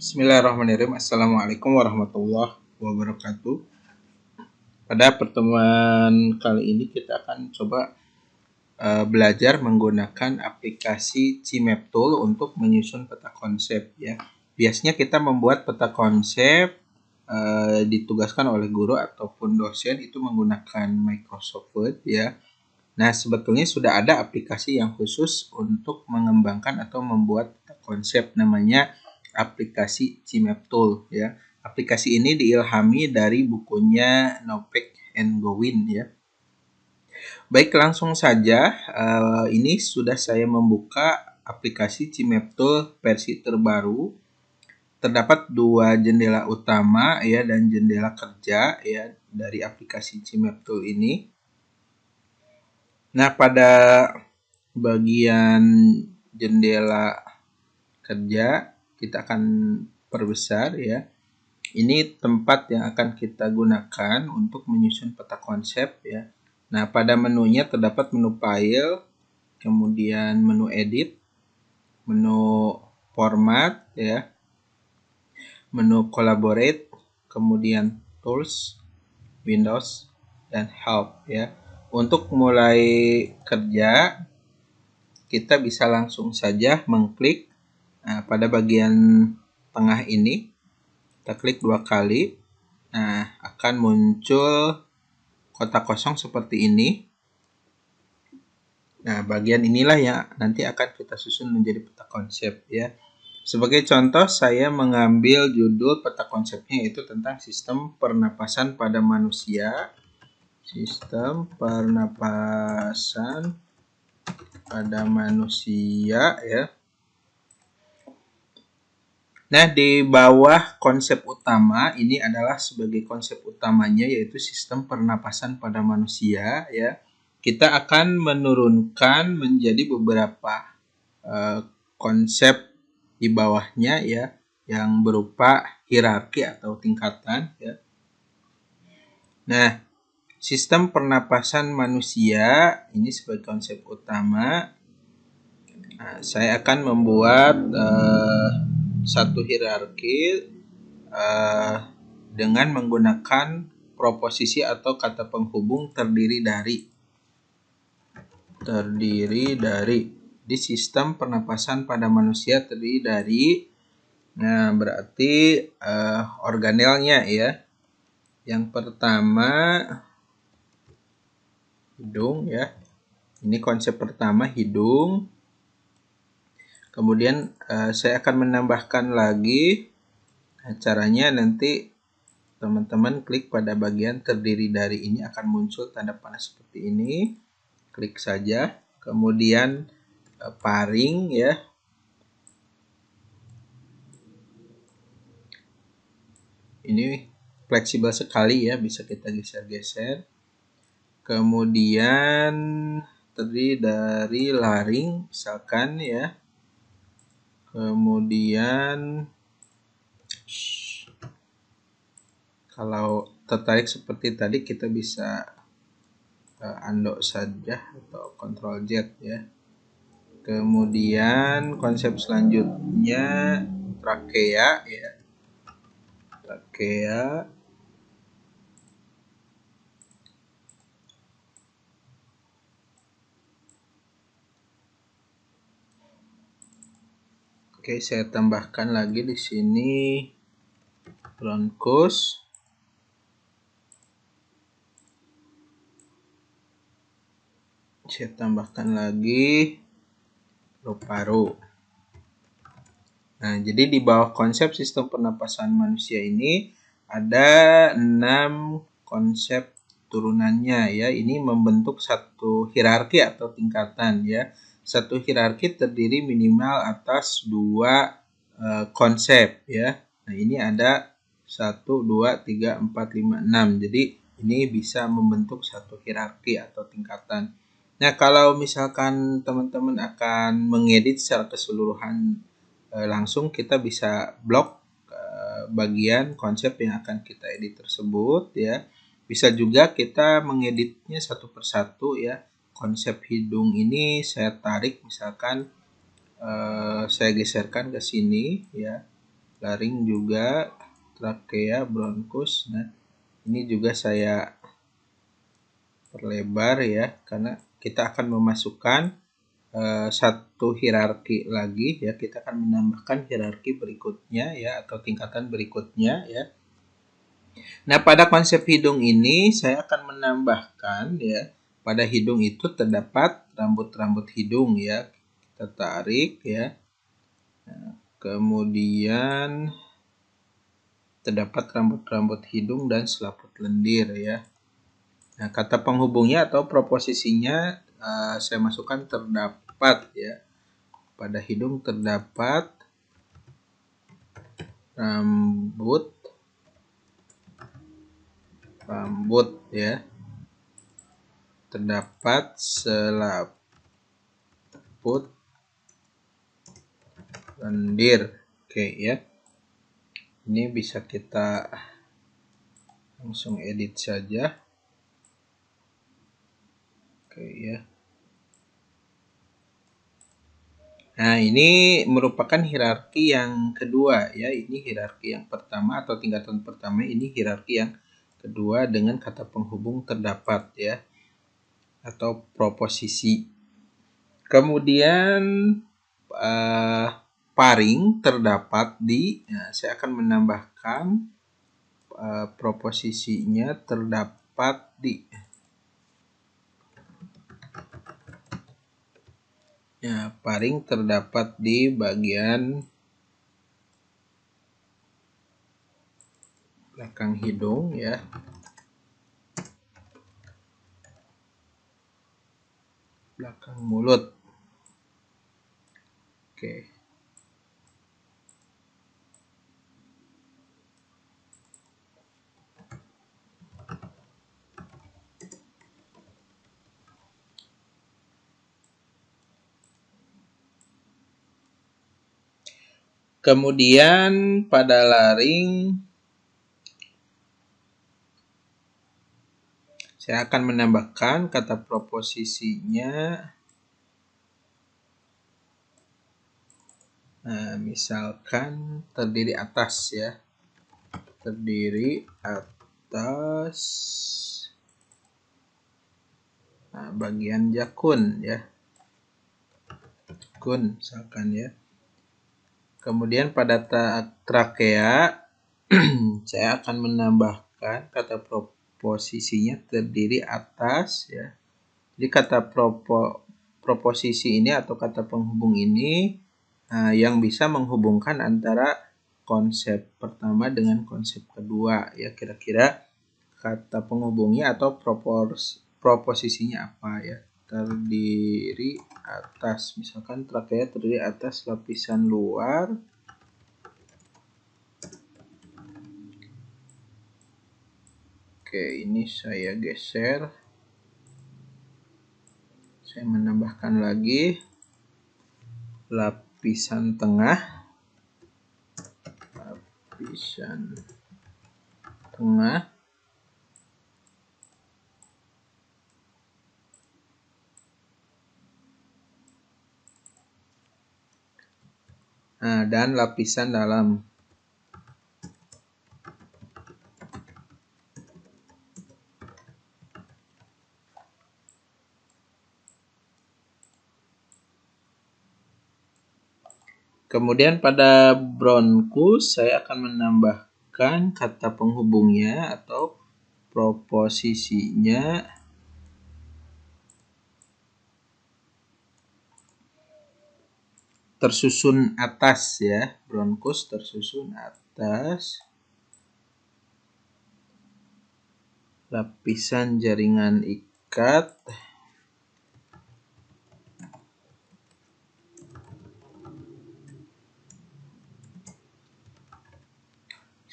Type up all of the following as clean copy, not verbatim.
Bismillahirrahmanirrahim. Assalamualaikum warahmatullahi wabarakatuh. Pada pertemuan kali ini kita akan coba belajar menggunakan aplikasi CMap Tool untuk menyusun peta konsep ya. Biasanya kita membuat peta konsep ditugaskan oleh guru ataupun dosen itu menggunakan Microsoft Word ya. Nah, sebetulnya sudah ada aplikasi yang khusus untuk mengembangkan atau membuat peta konsep, namanya aplikasi CMap Tool ya. Aplikasi ini diilhami dari bukunya Knowpeak and Gowin ya. Baik, langsung saja ini sudah saya membuka aplikasi CMap Tool versi terbaru. Terdapat dua jendela utama ya dan jendela kerja ya dari aplikasi CMap Tool ini. Nah, pada bagian jendela kerja kita akan perbesar ya. Ini tempat yang akan kita gunakan untuk menyusun peta konsep ya. Nah, pada menunya terdapat menu file, kemudian menu edit, menu format ya, menu collaborate, kemudian tools, windows, dan help ya. Untuk mulai kerja kita bisa langsung saja mengklik pada bagian tengah ini, kita klik 2 kali. Nah, akan muncul kotak kosong seperti ini. Nah, bagian inilah yang nanti akan kita susun menjadi peta konsep ya. Sebagai contoh, saya mengambil judul peta konsepnya yaitu tentang sistem pernapasan pada manusia. Sistem pernapasan pada manusia ya. Nah, di bawah konsep utama ini adalah sebagai konsep utamanya yaitu sistem pernapasan pada manusia ya. Kita akan menurunkan menjadi beberapa konsep di bawahnya ya yang berupa hierarki atau tingkatan ya. Nah, sistem pernapasan manusia ini sebagai konsep utama. Nah, saya akan membuat satu hierarki dengan menggunakan proposisi atau kata penghubung terdiri dari di sistem pernapasan pada manusia terdiri dari, nah berarti organelnya ya. Yang pertama hidung ya. Ini konsep pertama hidung. Kemudian saya akan menambahkan lagi. Caranya nanti teman-teman klik pada bagian terdiri dari ini akan muncul tanda panah seperti ini. Klik saja. Kemudian paring ya. Ini fleksibel sekali ya, bisa kita geser-geser. Kemudian terdiri dari laring misalkan ya. Kemudian kalau tertarik seperti tadi kita bisa undo saja atau Ctrl Z ya. Kemudian konsep selanjutnya trakea ya. Trakea. Oke, saya tambahkan lagi di sini bronchus. Saya tambahkan lagi paru-paru. Nah, jadi di bawah konsep sistem pernapasan manusia ini ada 6 konsep turunannya ya. Ini membentuk satu hierarki atau tingkatan ya. Satu hierarki terdiri minimal atas 2 konsep ya. Nah, ini ada 1, 2, 3, 4, 5, 6. Jadi ini bisa membentuk satu hierarki atau tingkatan. Nah, kalau misalkan teman-teman akan mengedit secara keseluruhan langsung, kita bisa blok bagian konsep yang akan kita edit tersebut ya. Bisa juga kita mengeditnya satu persatu ya. Konsep hidung ini saya tarik misalkan saya geserkan ke sini ya. laring juga, trakea, bronkus. Nah, ini juga saya perlebar ya, karena kita akan memasukkan satu hierarki lagi ya. Kita akan menambahkan hierarki berikutnya ya, atau tingkatan berikutnya ya. Nah, pada konsep hidung ini saya akan menambahkan ya, pada hidung itu terdapat rambut-rambut hidung ya. Kita tarik ya. Nah, kemudian terdapat rambut-rambut hidung dan selaput lendir ya. Nah, kata penghubungnya atau proposisinya saya masukkan terdapat ya. Pada hidung terdapat rambut ya. Terdapat selaput lendir. Oke ya. Ini bisa kita langsung edit saja. Oke ya. Nah, ini merupakan hierarki yang kedua ya. Ini hierarki yang pertama atau tingkatan pertama, ini hierarki yang kedua dengan kata penghubung terdapat ya, atau proposisi. Kemudian paring terdapat di, nah, saya akan menambahkan proposisinya terdapat di. Ya, paring terdapat di bagian belakang hidung ya. Belakang mulut. Oke. Kemudian pada laring saya akan menambahkan kata proposisinya. Nah, misalkan terdiri atas ya. Terdiri atas bagian jakun ya. Jakun misalkan ya. Kemudian pada trakea saya akan menambahkan kata proposisinya terdiri atas ya. Jadi kata proposisi ini atau kata penghubung ini yang bisa menghubungkan antara konsep pertama dengan konsep kedua ya. Kira-kira kata penghubungnya atau proposisinya apa ya. Terdiri atas, misalkan trakea terdiri atas lapisan luar Oke, ini saya geser. Saya menambahkan lagi lapisan tengah. Lapisan tengah. Nah, dan lapisan dalam. Kemudian pada bronkus saya akan menambahkan kata penghubungnya atau proposisinya tersusun atas ya. Bronkus tersusun atas. Lapisan jaringan ikat.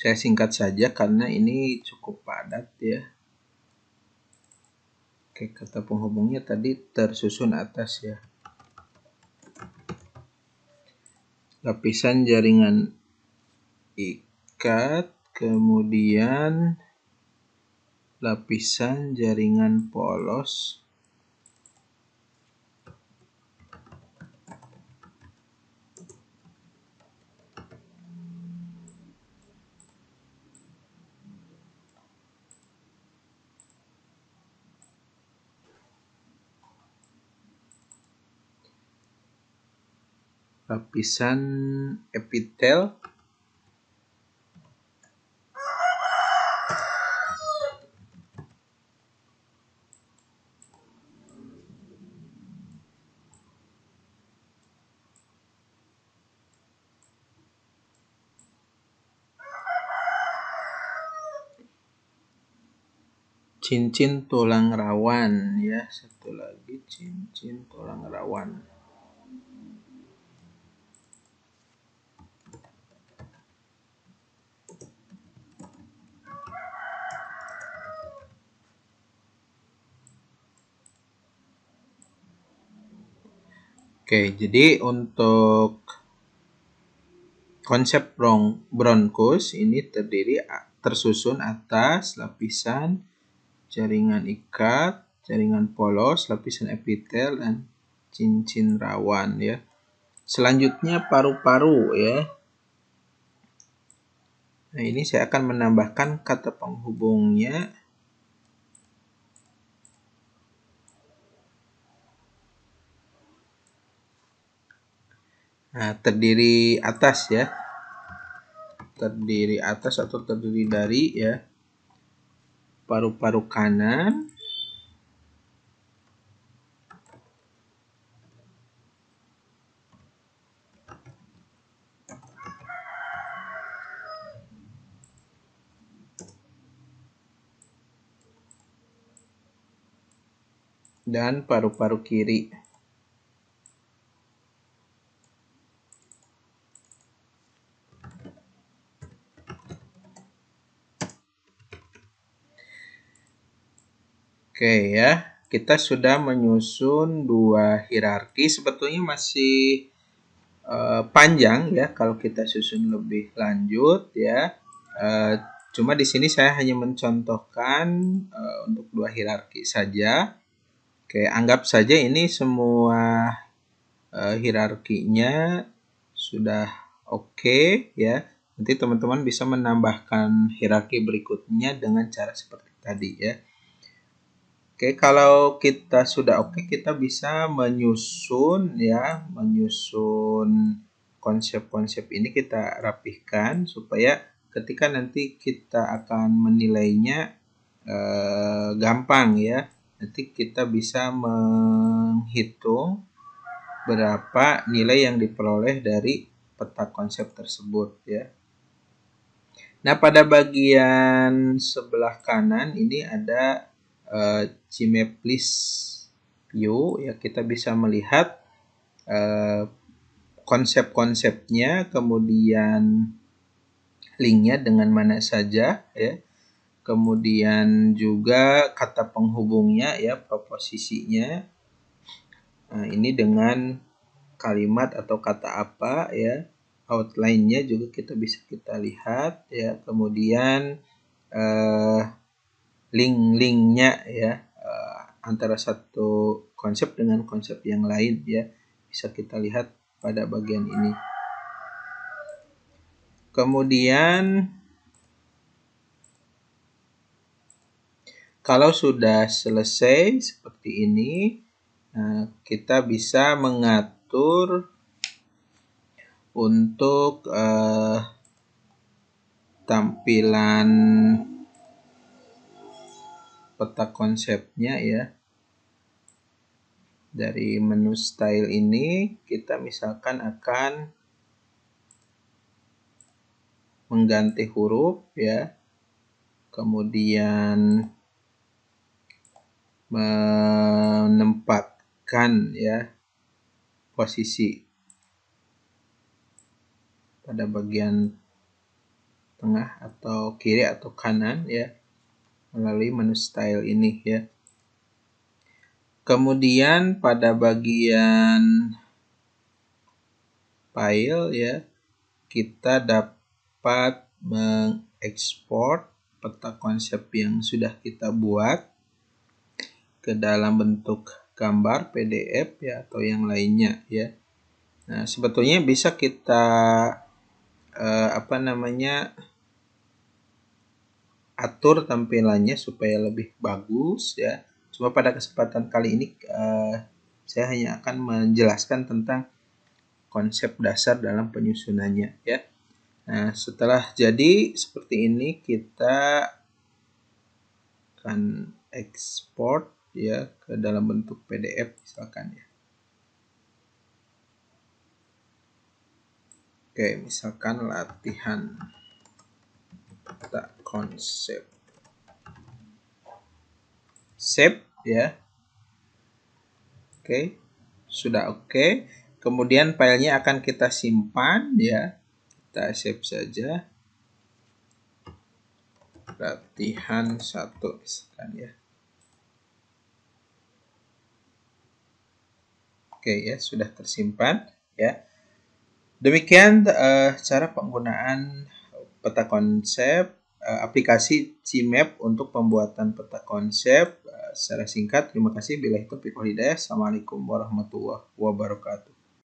Saya singkat saja karena ini cukup padat ya. Oke, kata penghubungnya tadi tersusun atas ya. Lapisan jaringan ikat, kemudian lapisan jaringan polos. lapisan epitel. Cincin tulang rawan ya, satu lagi cincin tulang rawan. Oke, jadi untuk konsep bronkus ini tersusun atas lapisan jaringan ikat, jaringan polos, lapisan epitel, dan cincin rawan ya. Selanjutnya paru-paru ya. Nah, ini saya akan menambahkan kata penghubungnya. Nah, terdiri atas ya. Terdiri atas atau terdiri dari ya paru-paru kanan, dan paru-paru kiri. Oke ya, kita sudah menyusun dua hierarki. Sebetulnya masih panjang ya kalau kita susun lebih lanjut ya. Cuma di sini saya hanya mencontohkan untuk dua hierarki saja. Oke, anggap saja ini semua hierarkinya sudah oke ya. Nanti teman-teman bisa menambahkan hierarki berikutnya dengan cara seperti tadi ya. Oke, kalau kita sudah oke, kita bisa menyusun konsep-konsep ini kita rapihkan supaya ketika nanti kita akan menilainya gampang ya. Nanti kita bisa menghitung berapa nilai yang diperoleh dari peta konsep tersebut ya. Nah, pada bagian sebelah kanan ini ada Gmap list view ya, kita bisa melihat konsep-konsepnya, kemudian linknya dengan mana saja ya, kemudian juga kata penghubungnya ya, proposisinya. Nah, ini dengan kalimat atau kata apa ya, outline-nya juga kita lihat ya, kemudian link-linknya ya, antara satu konsep dengan konsep yang lain ya, bisa kita lihat pada bagian ini. Kemudian kalau sudah selesai seperti ini, nah, kita bisa mengatur untuk tampilan peta konsepnya ya. Dari menu style ini kita misalkan akan mengganti huruf ya, kemudian menempatkan ya posisi pada bagian tengah atau kiri atau kanan ya, melalui menu style ini ya. Kemudian pada bagian file ya, kita dapat mengekspor peta konsep yang sudah kita buat ke dalam bentuk gambar PDF ya atau yang lainnya ya. Nah, sebetulnya bisa kita atur tampilannya supaya lebih bagus ya. Cuma pada kesempatan kali ini saya hanya akan menjelaskan tentang konsep dasar dalam penyusunannya ya. Nah, setelah jadi seperti ini, kita akan ekspor ya ke dalam bentuk PDF misalkan ya. Oke, misalkan latihan peta konsep. Save ya. Oke, sudah oke. Kemudian filenya akan kita simpan ya. Kita save saja. Latihan 1 misalkan ya. Oke ya, sudah tersimpan ya. Demikian cara penggunaan peta konsep, aplikasi CMap untuk pembuatan peta konsep secara singkat. Terima kasih. Bila itu Assalamualaikum warahmatullahi wabarakatuh.